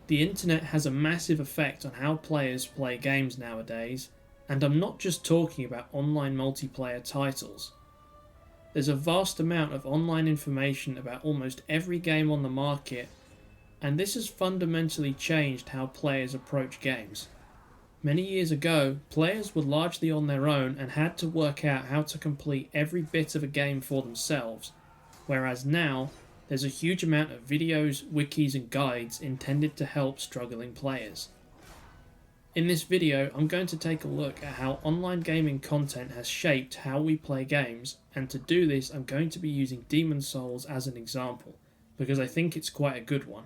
The internet has a massive effect on how players play games nowadays, and I'm not just talking about online multiplayer titles. There's a vast amount of online information about almost every game on the market, and this has fundamentally changed how players approach games. Many years ago, players were largely on their own and had to work out how to complete every bit of a game for themselves, whereas now, there's a huge amount of videos, wikis and guides intended to help struggling players. In this video, I'm going to take a look at how online gaming content has shaped how we play games, and to do this I'm going to be using Demon's Souls as an example, because I think it's quite a good one.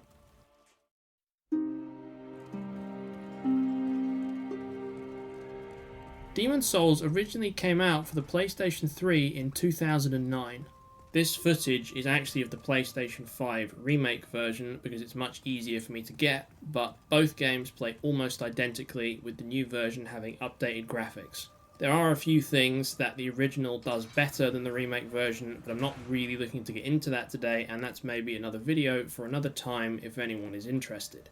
Demon's Souls originally came out for the PlayStation 3 in 2009. This footage is actually of the PlayStation 5 remake version because it's much easier for me to get, but both games play almost identically, with the new version having updated graphics. There are a few things that the original does better than the remake version, but I'm not really looking to get into that today, and that's maybe another video for another time if anyone is interested.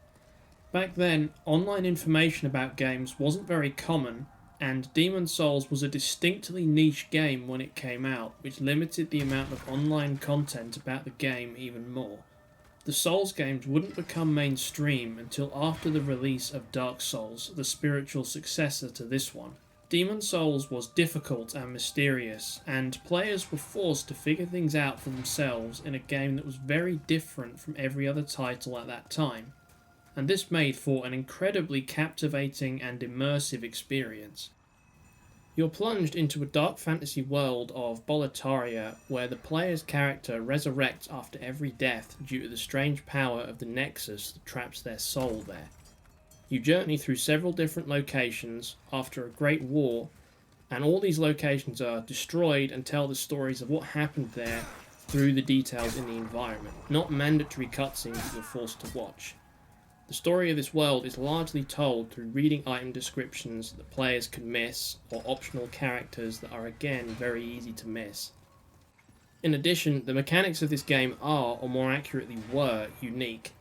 Back then, online information about games wasn't very common, and Demon's Souls was a distinctly niche game when it came out, which limited the amount of online content about the game even more. The Souls games wouldn't become mainstream until after the release of Dark Souls, the spiritual successor to this one. Demon's Souls was difficult and mysterious, and players were forced to figure things out for themselves in a game that was very different from every other title at that time. And this made for an incredibly captivating and immersive experience. You're plunged into a dark fantasy world of Boletaria, where the player's character resurrects after every death due to the strange power of the Nexus that traps their soul there. You journey through several different locations after a great war, and all these locations are destroyed and tell the stories of what happened there through the details in the environment, not mandatory cutscenes that you're forced to watch. The story of this world is largely told through reading item descriptions that players could miss, or optional characters that are again very easy to miss. In addition, the mechanics of this game are, or more accurately were, unique.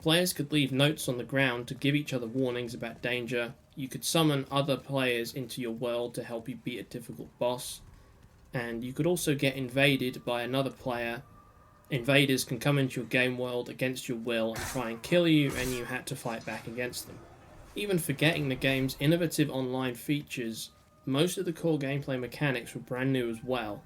Players could leave notes on the ground to give each other warnings about danger, you could summon other players into your world to help you beat a difficult boss, and you could also get invaded by another player. Invaders can come into your game world against your will and try and kill you, and you had to fight back against them. Even forgetting the game's innovative online features, most of the core gameplay mechanics were brand new as well.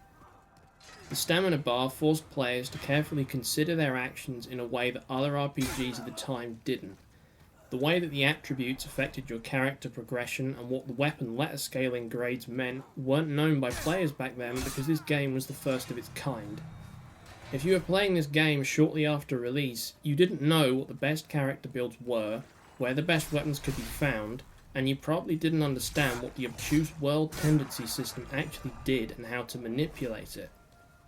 The stamina bar forced players to carefully consider their actions in a way that other RPGs at the time didn't. The way that the attributes affected your character progression and what the weapon letter scaling grades meant weren't known by players back then, because this game was the first of its kind. If you were playing this game shortly after release, you didn't know what the best character builds were, where the best weapons could be found, and you probably didn't understand what the obtuse world tendency system actually did and how to manipulate it.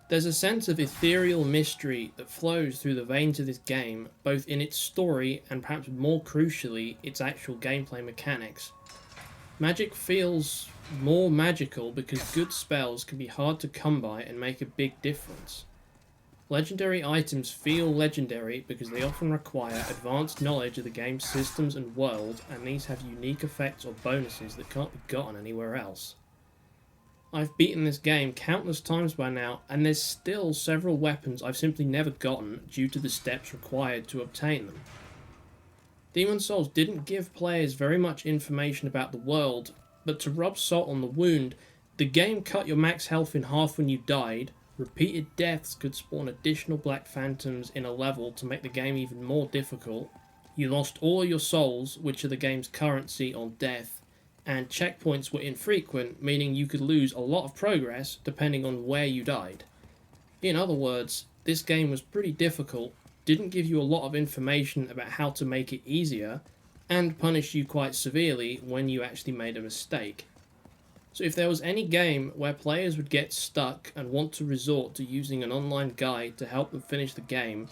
There's a sense of ethereal mystery that flows through the veins of this game, both in its story and perhaps more crucially, its actual gameplay mechanics. Magic feels more magical because good spells can be hard to come by and make a big difference. Legendary items feel legendary because they often require advanced knowledge of the game's systems and world, and these have unique effects or bonuses that can't be gotten anywhere else. I've beaten this game countless times by now, and there's still several weapons I've simply never gotten due to the steps required to obtain them. Demon's Souls didn't give players very much information about the world, but to rub salt on the wound, the game cut your max health in half when you died. Repeated deaths could spawn additional Black Phantoms in a level to make the game even more difficult. You lost all your souls, which are the game's currency on death, and checkpoints were infrequent, meaning you could lose a lot of progress depending on where you died. In other words, this game was pretty difficult, didn't give you a lot of information about how to make it easier, and punished you quite severely when you actually made a mistake. So if there was any game where players would get stuck and want to resort to using an online guide to help them finish the game,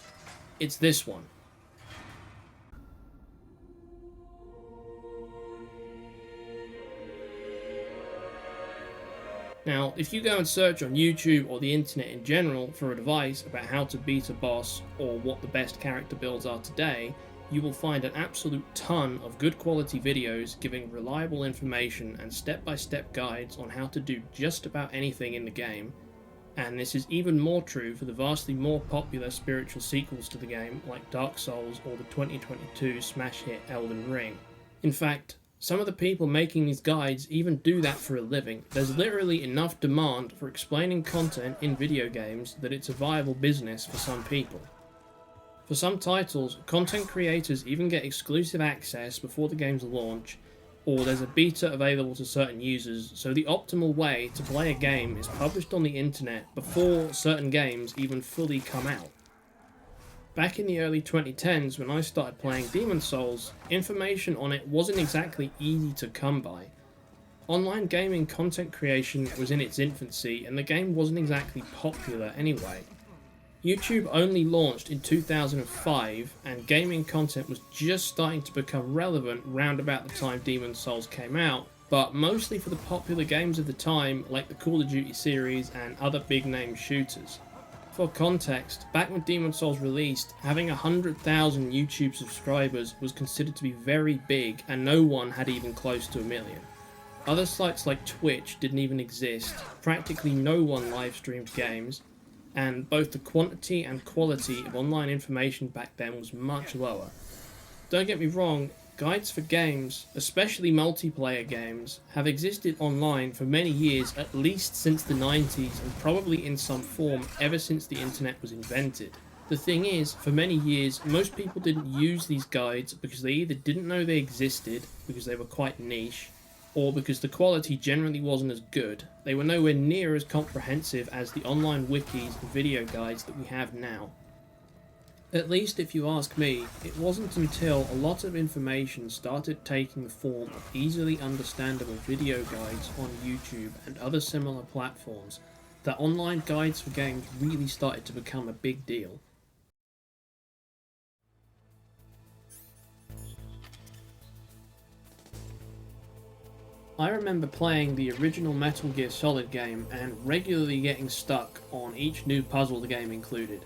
it's this one. Now, if you go and search on YouTube or the internet in general for advice about how to beat a boss or what the best character builds are today, you will find an absolute ton of good quality videos giving reliable information and step-by-step guides on how to do just about anything in the game, and this is even more true for the vastly more popular spiritual sequels to the game like Dark Souls or the 2022 smash hit Elden Ring. In fact, some of the people making these guides even do that for a living. There's literally enough demand for explaining content in video games that it's a viable business for some people. For some titles, content creators even get exclusive access before the game's launch, or there's a beta available to certain users, so the optimal way to play a game is published on the internet before certain games even fully come out. Back in the early 2010s when I started playing Demon's Souls, information on it wasn't exactly easy to come by. Online gaming content creation was in its infancy and the game wasn't exactly popular anyway. YouTube only launched in 2005 and gaming content was just starting to become relevant round about the time Demon's Souls came out, but mostly for the popular games of the time like the Call of Duty series and other big name shooters. For context, back when Demon's Souls released, having 100,000 YouTube subscribers was considered to be very big and no one had even close to 1 million. Other sites like Twitch didn't even exist, practically no one live streamed games, and both the quantity and quality of online information back then was much lower. Don't get me wrong, guides for games, especially multiplayer games, have existed online for many years, at least since the 90s and probably in some form ever since the internet was invented. The thing is, for many years, most people didn't use these guides because they either didn't know they existed, because they were quite niche, or because the quality generally wasn't as good. They were nowhere near as comprehensive as the online wikis and video guides that we have now. At least if you ask me, it wasn't until a lot of information started taking the form of easily understandable video guides on YouTube and other similar platforms that online guides for games really started to become a big deal. I remember playing the original Metal Gear Solid game and regularly getting stuck on each new puzzle the game included.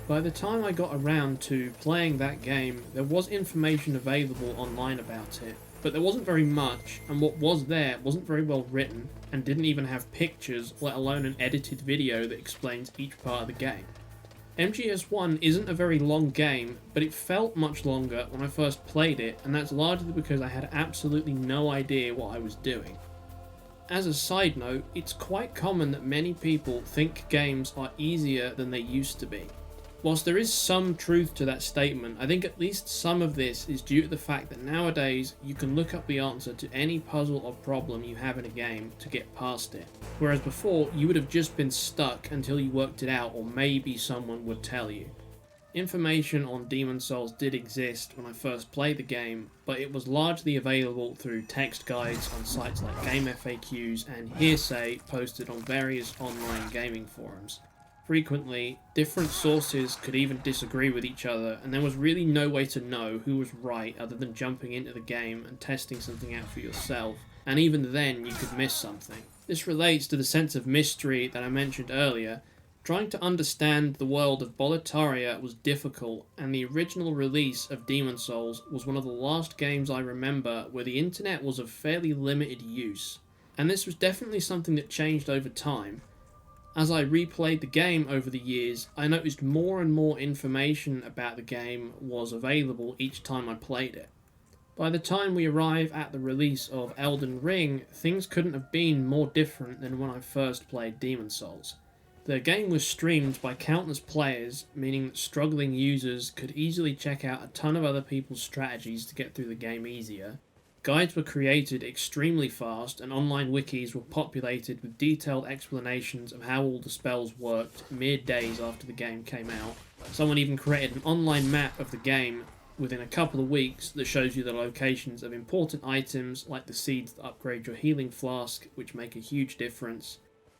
By the time I got around to playing that game, there was information available online about it, but there wasn't very much, and what was there wasn't very well written, and didn't even have pictures, let alone an edited video that explains each part of the game. MGS1 isn't a very long game, but it felt much longer when I first played it, and that's largely because I had absolutely no idea what I was doing. As a side note, it's quite common that many people think games are easier than they used to be. Whilst there is some truth to that statement, I think at least some of this is due to the fact that nowadays you can look up the answer to any puzzle or problem you have in a game to get past it. Whereas before, you would have just been stuck until you worked it out, or maybe someone would tell you. Information on Demon's Souls did exist when I first played the game, but it was largely available through text guides on sites like Game FAQs and hearsay posted on various online gaming forums. Frequently, different sources could even disagree with each other, and there was really no way to know who was right other than jumping into the game and testing something out for yourself, and even then you could miss something. This relates to the sense of mystery that I mentioned earlier. Trying to understand the world of Boletaria was difficult, and the original release of Demon's Souls was one of the last games I remember where the internet was of fairly limited use, and this was definitely something that changed over time. As I replayed the game over the years, I noticed more and more information about the game was available each time I played it. By the time we arrive at the release of Elden Ring, things couldn't have been more different than when I first played Demon's Souls. The game was streamed by countless players, meaning that struggling users could easily check out a ton of other people's strategies to get through the game easier. Guides were created extremely fast, and online wikis were populated with detailed explanations of how all the spells worked mere days after the game came out. Someone even created an online map of the game within a couple of weeks that shows you the locations of important items like the seeds that upgrade your healing flask, which make a huge difference.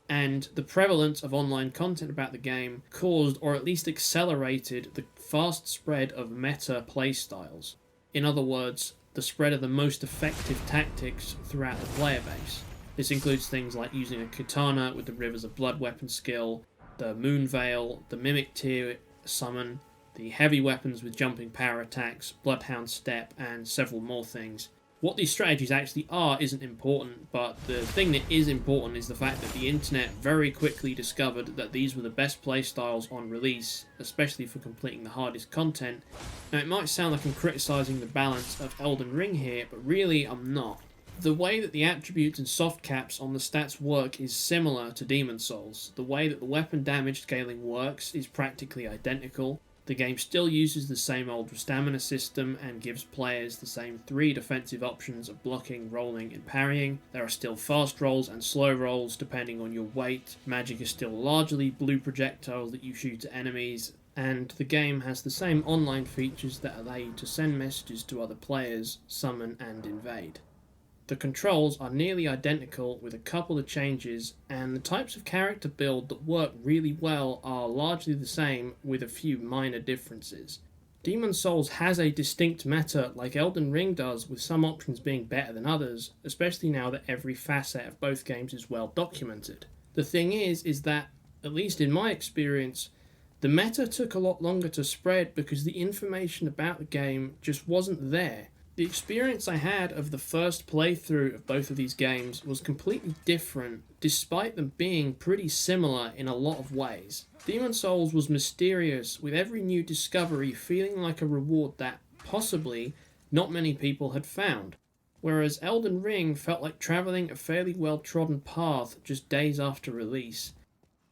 And the prevalence of online content about the game caused, or at least accelerated, the fast spread of meta playstyles. In other words, the spread of the most effective tactics throughout the player base. This includes things like using a katana with the Rivers of Blood weapon skill, the Moon Veil, the Mimic tier summon, the heavy weapons with jumping power attacks, Bloodhound Step, and several more things. What these strategies actually are isn't important, but the thing that is important is the fact that the internet very quickly discovered that these were the best playstyles on release, especially for completing the hardest content. Now it might sound like I'm criticising the balance of Elden Ring here, but really I'm not. The way that the attributes and soft caps on the stats work is similar to Demon's Souls. The way that the weapon damage scaling works is practically identical. The game still uses the same old stamina system and gives players the same 3 defensive options of blocking, rolling and parrying. There are still fast rolls and slow rolls depending on your weight. Magic is still largely blue projectiles that you shoot at enemies, and the game has the same online features that allow you to send messages to other players, summon and invade. The controls are nearly identical with a couple of changes, and the types of character build that work really well are largely the same with a few minor differences. Demon's Souls has a distinct meta like Elden Ring does, with some options being better than others, especially now that every facet of both games is well documented. The thing is that, at least in my experience, the meta took a lot longer to spread because the information about the game just wasn't there. The experience I had of the first playthrough of both of these games was completely different, despite them being pretty similar in a lot of ways. Demon's Souls was mysterious, with every new discovery feeling like a reward that, possibly, not many people had found, whereas Elden Ring felt like travelling a fairly well-trodden path just days after release.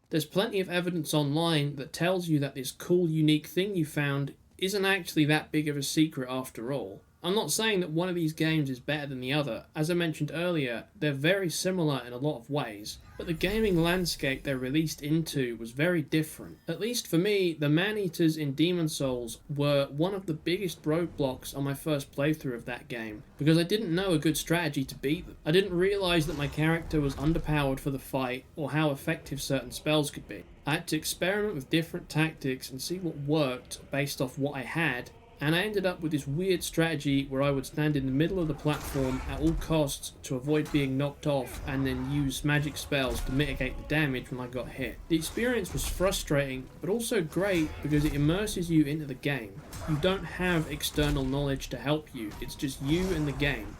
There's plenty of evidence online that tells you that this cool, unique thing you found isn't actually that big of a secret after all. I'm not saying that one of these games is better than the other. As I mentioned earlier, they're very similar in a lot of ways, but the gaming landscape they're released into was very different. At least for me, the man-eaters in Demon's Souls were one of the biggest roadblocks on my first playthrough of that game, because I didn't know a good strategy to beat them. I didn't realise that my character was underpowered for the fight, or how effective certain spells could be. I had to experiment with different tactics and see what worked based off what I had, and I ended up with this weird strategy where I would stand in the middle of the platform at all costs to avoid being knocked off, and then use magic spells to mitigate the damage when I got hit. The experience was frustrating, but also great because it immerses you into the game. You don't have external knowledge to help you, it's just you and the game.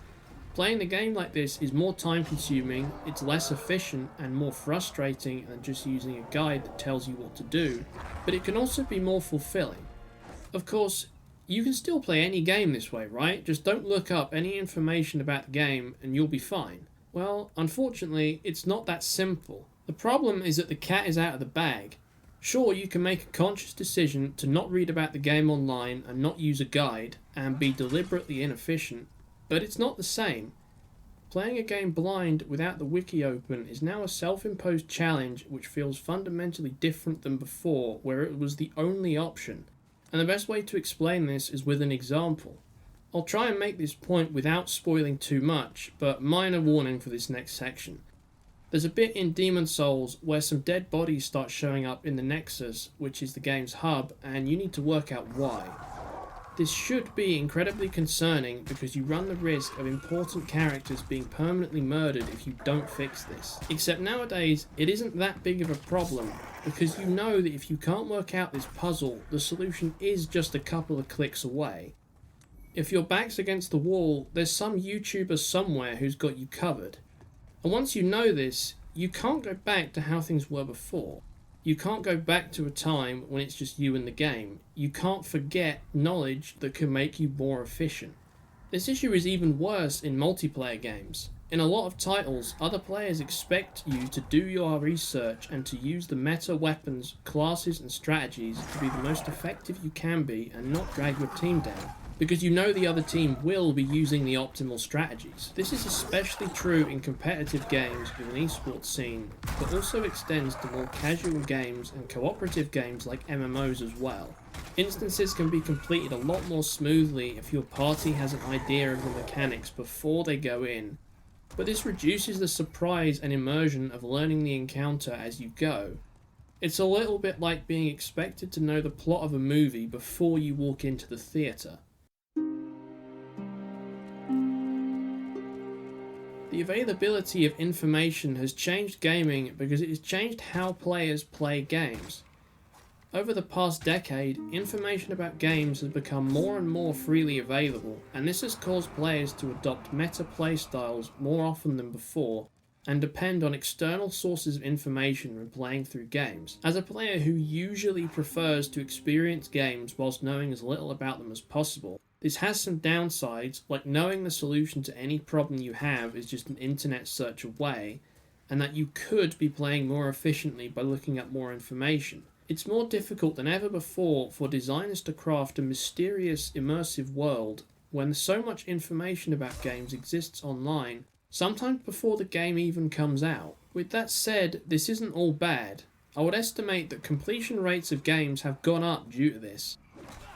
Playing the game like this is more time consuming, it's less efficient and more frustrating than just using a guide that tells you what to do, but it can also be more fulfilling. Of course, you can still play any game this way, right? Just don't look up any information about the game and you'll be fine. Well, unfortunately, it's not that simple. The problem is that the cat is out of the bag. Sure, you can make a conscious decision to not read about the game online and not use a guide and be deliberately inefficient, but it's not the same. Playing a game blind without the wiki open is now a self-imposed challenge which feels fundamentally different than before, where it was the only option. And the best way to explain this is with an example. I'll try and make this point without spoiling too much, but minor warning for this next section. There's a bit in Demon's Souls where some dead bodies start showing up in the Nexus, which is the game's hub, and you need to work out why. This should be incredibly concerning because you run the risk of important characters being permanently murdered if you don't fix this. Except nowadays, it isn't that big of a problem, because you know that if you can't work out this puzzle, the solution is just a couple of clicks away. If your back's against the wall, there's some YouTuber somewhere who's got you covered. And once you know this, you can't go back to how things were before. You can't go back to a time when it's just you and the game. You can't forget knowledge that can make you more efficient. This issue is even worse in multiplayer games. In a lot of titles, other players expect you to do your research and to use the meta weapons, classes and strategies to be the most effective you can be and not drag your team down, because you know the other team will be using the optimal strategies. This is especially true in competitive games with an esports scene, but also extends to more casual games and cooperative games like MMOs as well. Instances can be completed a lot more smoothly if your party has an idea of the mechanics before they go in, but this reduces the surprise and immersion of learning the encounter as you go. It's a little bit like being expected to know the plot of a movie before you walk into the theatre. The availability of information has changed gaming because it has changed how players play games. Over the past decade, information about games has become more and more freely available, and this has caused players to adopt meta playstyles more often than before, and depend on external sources of information when playing through games. As a player who usually prefers to experience games whilst knowing as little about them as possible, this has some downsides, like knowing the solution to any problem you have is just an internet search away, and that you could be playing more efficiently by looking up more information. It's more difficult than ever before for designers to craft a mysterious, immersive world when so much information about games exists online, sometimes before the game even comes out. With that said, this isn't all bad. I would estimate that completion rates of games have gone up due to this.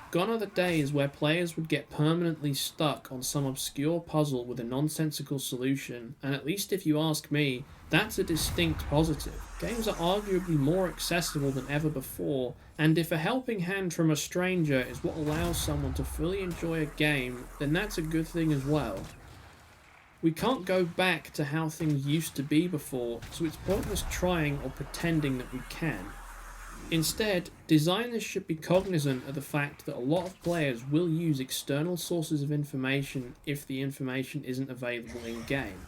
Gone are the days where players would get permanently stuck on some obscure puzzle with a nonsensical solution, and at least if you ask me, that's a distinct positive. Games are arguably more accessible than ever before, and if a helping hand from a stranger is what allows someone to fully enjoy a game, then that's a good thing as well. We can't go back to how things used to be before, so it's pointless trying or pretending that we can. Instead, designers should be cognizant of the fact that a lot of players will use external sources of information if the information isn't available in-game.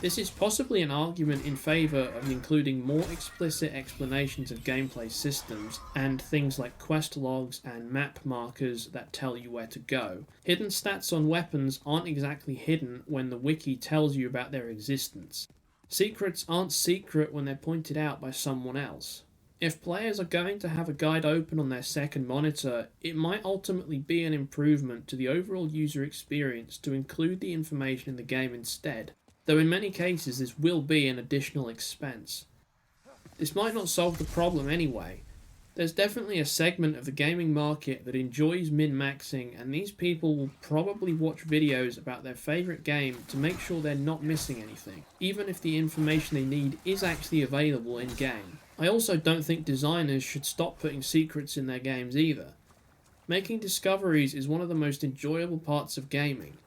This is possibly an argument in favour of including more explicit explanations of gameplay systems and things like quest logs and map markers that tell you where to go. Hidden stats on weapons aren't exactly hidden when the wiki tells you about their existence. Secrets aren't secret when they're pointed out by someone else. If players are going to have a guide open on their second monitor, it might ultimately be an improvement to the overall user experience to include the information in the game instead, though in many cases this will be an additional expense. This might not solve the problem anyway. There's definitely a segment of the gaming market that enjoys min-maxing, and these people will probably watch videos about their favourite game to make sure they're not missing anything, even if the information they need is actually available in-game. I also don't think designers should stop putting secrets in their games either. Making discoveries is one of the most enjoyable parts of gaming.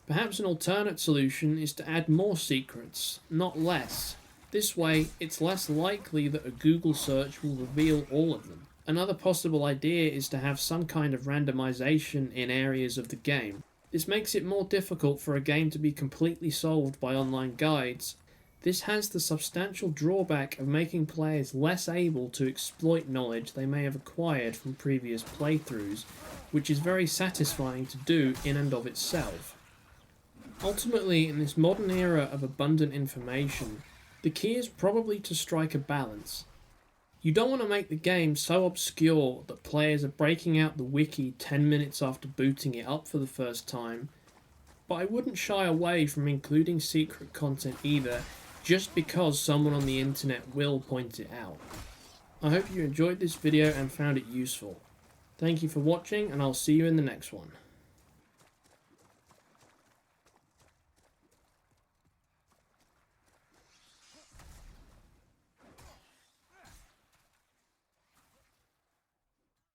Perhaps an alternate solution is to add more secrets, not less. This way, it's less likely that a Google search will reveal all of them. Another possible idea is to have some kind of randomization in areas of the game. This makes it more difficult for a game to be completely solved by online guides. This has the substantial drawback of making players less able to exploit knowledge they may have acquired from previous playthroughs, which is very satisfying to do in and of itself. Ultimately, in this modern era of abundant information, the key is probably to strike a balance. You don't want to make the game so obscure that players are breaking out the wiki 10 minutes after booting it up for the first time, but I wouldn't shy away from including secret content either, just because someone on the internet will point it out. I hope you enjoyed this video and found it useful. Thank you for watching, and I'll see you in the next one.